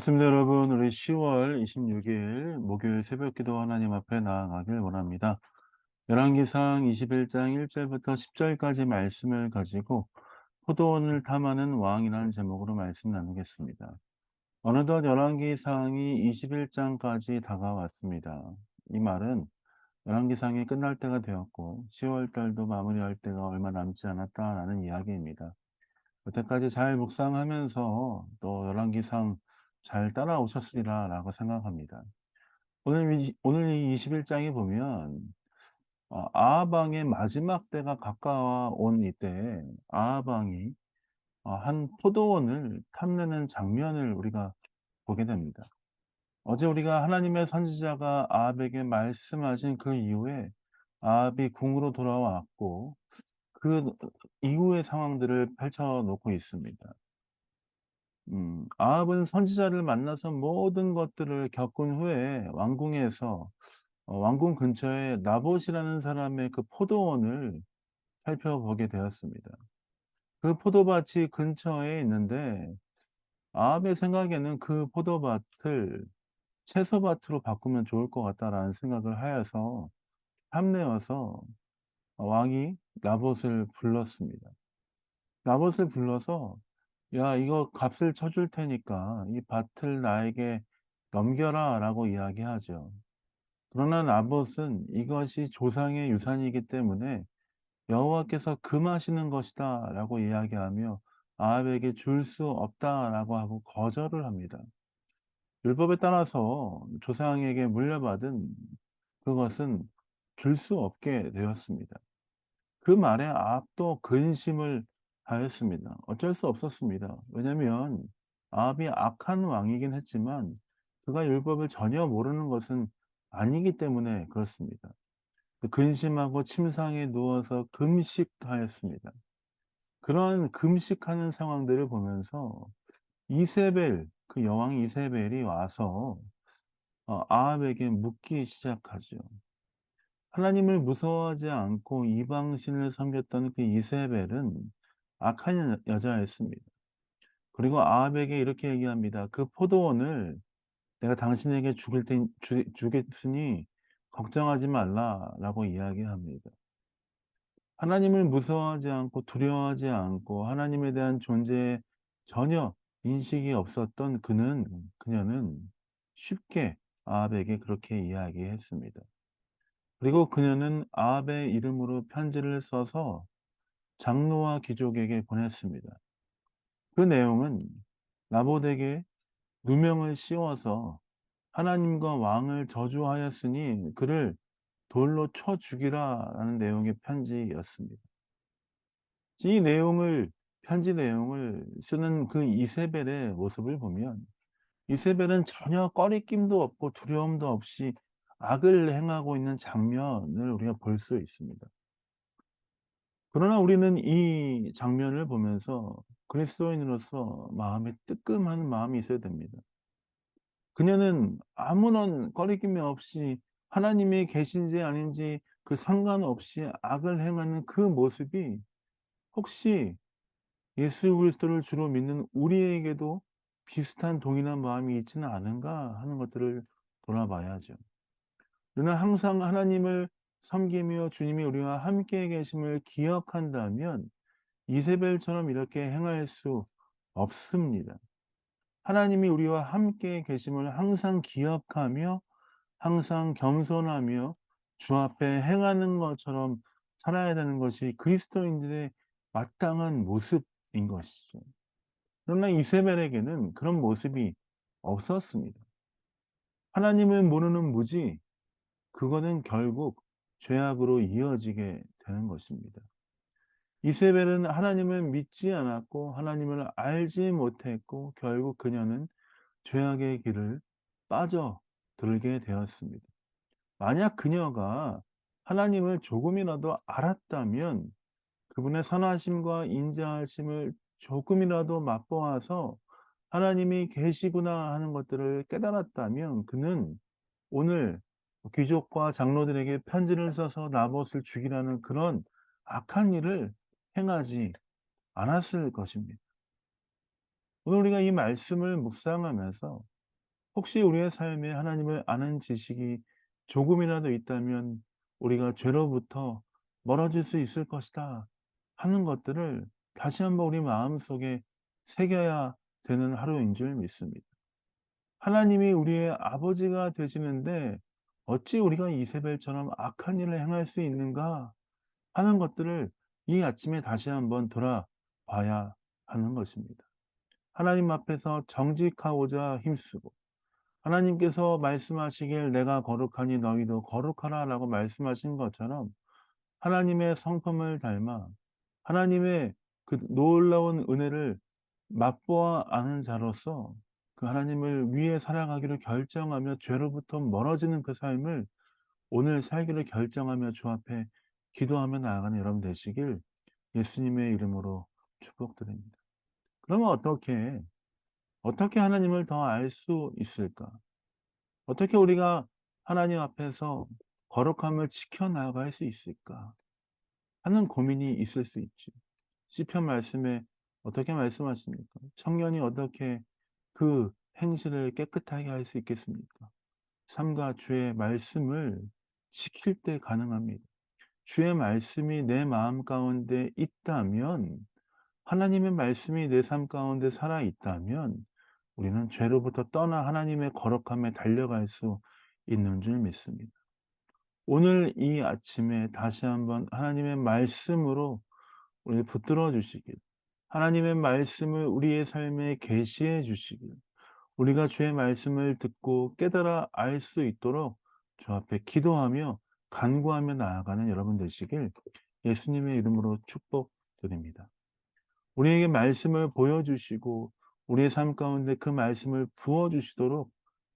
반갑습니다, 여러분. 우리 10월 26일 목요일 새벽기도 하나님 앞에 나아가길 원합니다. 열왕기상 21장 1절부터 10절까지 말씀을 가지고 포도원을 탐하는 왕이라는 제목으로 말씀 나누겠습니다. 어느덧 열왕기상이 21장까지 다가왔습니다. 이 말은 열왕기상이 끝날 때가 되었고 10월 달도 마무리할 때가 얼마 남지 않았다라는 이야기입니다. 여태까지 잘 묵상하면서 또 열왕기상 잘 따라오셨으리라라고 생각합니다. 오늘 이 21장에 보면 아합 왕의 마지막 때가 가까워온 이때에 아합 왕이 한 포도원을 탐내는 장면을 우리가 보게 됩니다. 어제 우리가 하나님의 선지자가 아합에게 말씀하신 그 이후에 아합이 궁으로 돌아왔고 그 이후의 상황들을 펼쳐 놓고 있습니다. 아합은 선지자를 만나서 모든 것들을 겪은 후에 왕궁에서 왕궁 근처에 나봇이라는 사람의 그 포도원을 살펴보게 되었습니다. 그 포도밭이 근처에 있는데 아합의 생각에는 그 포도밭을 채소밭으로 바꾸면 좋을 것 같다라는 생각을 하여서 탐내어서 왕이 나봇을 불렀습니다. 나봇을 불러서 "야, 이거 값을 쳐줄 테니까 이 밭을 나에게 넘겨라."라고 이야기하죠. 그러나 나봇은 "이것이 조상의 유산이기 때문에 여호와께서 금하시는 것이다."라고 이야기하며 아합에게 "줄 수 없다."라고 하고 거절을 합니다. 율법에 따라서 조상에게 물려받은 그것은 줄 수 없게 되었습니다. 그 말에 아합도 근심을 하였습니다. 어쩔 수 없었습니다. 왜냐하면 아합이 악한 왕이긴 했지만 그가 율법을 전혀 모르는 것은 아니기 때문에 그렇습니다. 근심하고 침상에 누워서 금식하였습니다. 그러한 금식하는 상황들을 보면서 이세벨, 그 여왕 이세벨이 와서 아합에게 묻기 시작하죠. 하나님을 무서워하지 않고 이방신을 섬겼던 그 이세벨은 악한 여자였습니다. 그리고 아합에게 이렇게 얘기합니다. "그 포도원을 내가 당신에게 주겠으니 걱정하지 말라."라고 이야기합니다. 하나님을 무서워하지 않고 두려워하지 않고 하나님에 대한 존재에 전혀 인식이 없었던 그녀는 쉽게 아합에게 그렇게 이야기했습니다. 그리고 그녀는 아합의 이름으로 편지를 써서 장로와 귀족에게 보냈습니다. 그 내용은 나봇에게 누명을 씌워서 하나님과 왕을 저주하였으니 그를 돌로 쳐 죽이라라는 내용의 편지였습니다. 편지 내용을 쓰는 그 이세벨의 모습을 보면 이세벨은 전혀 꺼리낌도 없고 두려움도 없이 악을 행하고 있는 장면을 우리가 볼 수 있습니다. 그러나 우리는 이 장면을 보면서 그리스도인으로서 마음에 뜨끔한 마음이 있어야 됩니다. 그녀는 아무런 거리낌이 없이 하나님이 계신지 아닌지 그 상관없이 악을 행하는 그 모습이 혹시 예수 그리스도를 주로 믿는 우리에게도 비슷한 동일한 마음이 있지는 않은가 하는 것들을 돌아봐야죠. 우리는 항상 하나님을 섬기며 주님이 우리와 함께 계심을 기억한다면 이세벨처럼 이렇게 행할 수 없습니다. 하나님이 우리와 함께 계심을 항상 기억하며 항상 겸손하며 주 앞에 행하는 것처럼 살아야 되는 것이 그리스도인들의 마땅한 모습인 것이죠. 그러나 이세벨에게는 그런 모습이 없었습니다. 하나님을 모르는 무지, 그거는 결국 죄악으로 이어지게 되는 것입니다. 이세벨은 하나님을 믿지 않았고 하나님을 알지 못했고 결국 그녀는 죄악의 길을 빠져들게 되었습니다. 만약 그녀가 하나님을 조금이라도 알았다면 그분의 선하심과 인자하심을 조금이라도 맛보아서 하나님이 계시구나 하는 것들을 깨달았다면 그는 오늘 귀족과 장로들에게 편지를 써서 나봇을 죽이라는 그런 악한 일을 행하지 않았을 것입니다. 오늘 우리가 이 말씀을 묵상하면서 혹시 우리의 삶에 하나님을 아는 지식이 조금이라도 있다면 우리가 죄로부터 멀어질 수 있을 것이다 하는 것들을 다시 한번 우리 마음속에 새겨야 되는 하루인 줄 믿습니다. 하나님이 우리의 아버지가 되시는데 어찌 우리가 이세벨처럼 악한 일을 행할 수 있는가 하는 것들을 이 아침에 다시 한번 돌아봐야 하는 것입니다. 하나님 앞에서 정직하고자 힘쓰고 하나님께서 말씀하시길 "내가 거룩하니 너희도 거룩하라."라고 말씀하신 것처럼 하나님의 성품을 닮아 하나님의 그 놀라운 은혜를 맛보아 아는 자로서 그 하나님을 위해 살아가기를 결정하며 죄로부터 멀어지는 그 삶을 오늘 살기를 결정하며 주 앞에 기도하며 나아가는 여러분 되시길 예수님의 이름으로 축복드립니다. 그러면 어떻게 하나님을 더 알 수 있을까? 어떻게 우리가 하나님 앞에서 거룩함을 지켜나갈 수 있을까 하는 고민이 있을 수 있지. 시편 말씀에 어떻게 말씀하십니까? 청년이 어떻게 그 행실을 깨끗하게 할 수 있겠습니까? 삼가 주의 말씀을 지킬 때 가능합니다. 주의 말씀이 내 마음 가운데 있다면, 하나님의 말씀이 내 삶 가운데 살아 있다면 우리는 죄로부터 떠나 하나님의 거룩함에 달려갈 수 있는 줄 믿습니다. 오늘 이 아침에 다시 한번 하나님의 말씀으로 우리를 붙들어 주시길, 하나님의 말씀을 우리의 삶에 계시해 주시길, 우리가 주의 말씀을 듣고 깨달아 알 수 있도록 주 앞에 기도하며 간구하며 나아가는 여러분 되시길 예수님의 이름으로 축복드립니다. 우리에게 말씀을 보여주시고 우리의 삶 가운데 그 말씀을 부어주시도록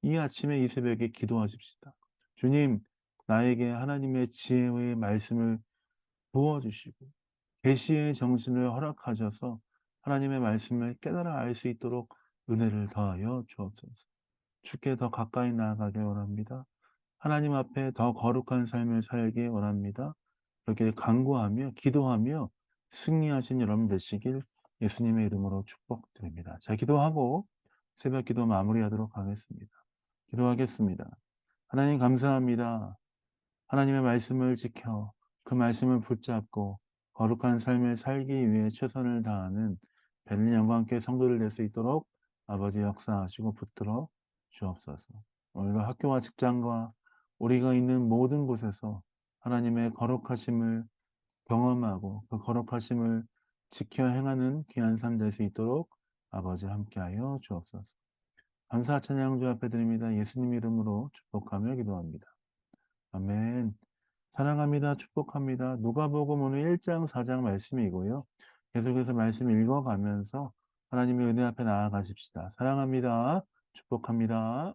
이 아침에 이 새벽에 기도하십시다. 주님, 나에게 하나님의 지혜의 말씀을 부어주시고 계시의 정신을 허락하셔서 하나님의 말씀을 깨달아 알 수 있도록 은혜를 더하여 주옵소서. 주께 더 가까이 나아가길 원합니다. 하나님 앞에 더 거룩한 삶을 살기 원합니다. 그렇게 간구하며 기도하며 승리하신 여러분 되시길 예수님의 이름으로 축복드립니다. 자, 기도하고 새벽 기도 마무리하도록 하겠습니다. 기도하겠습니다. 하나님 감사합니다. 하나님의 말씀을 지켜 그 말씀을 붙잡고 거룩한 삶을 살기 위해 최선을 다하는 벨린 영광께 성도를 낼 수 있도록 아버지 역사하시고 붙들어 주옵소서. 오늘도 학교와 직장과 우리가 있는 모든 곳에서 하나님의 거룩하심을 경험하고 그 거룩하심을 지켜 행하는 귀한 삶 될 수 있도록 아버지 함께하여 주옵소서. 감사 찬양 주 앞에 드립니다. 예수님 이름으로 축복하며 기도합니다. 아멘. 사랑합니다. 축복합니다. 누가복음 오늘 1장 4장 말씀이고요. 계속해서 말씀 읽어가면서 하나님의 은혜 앞에 나아가십시다. 사랑합니다. 축복합니다.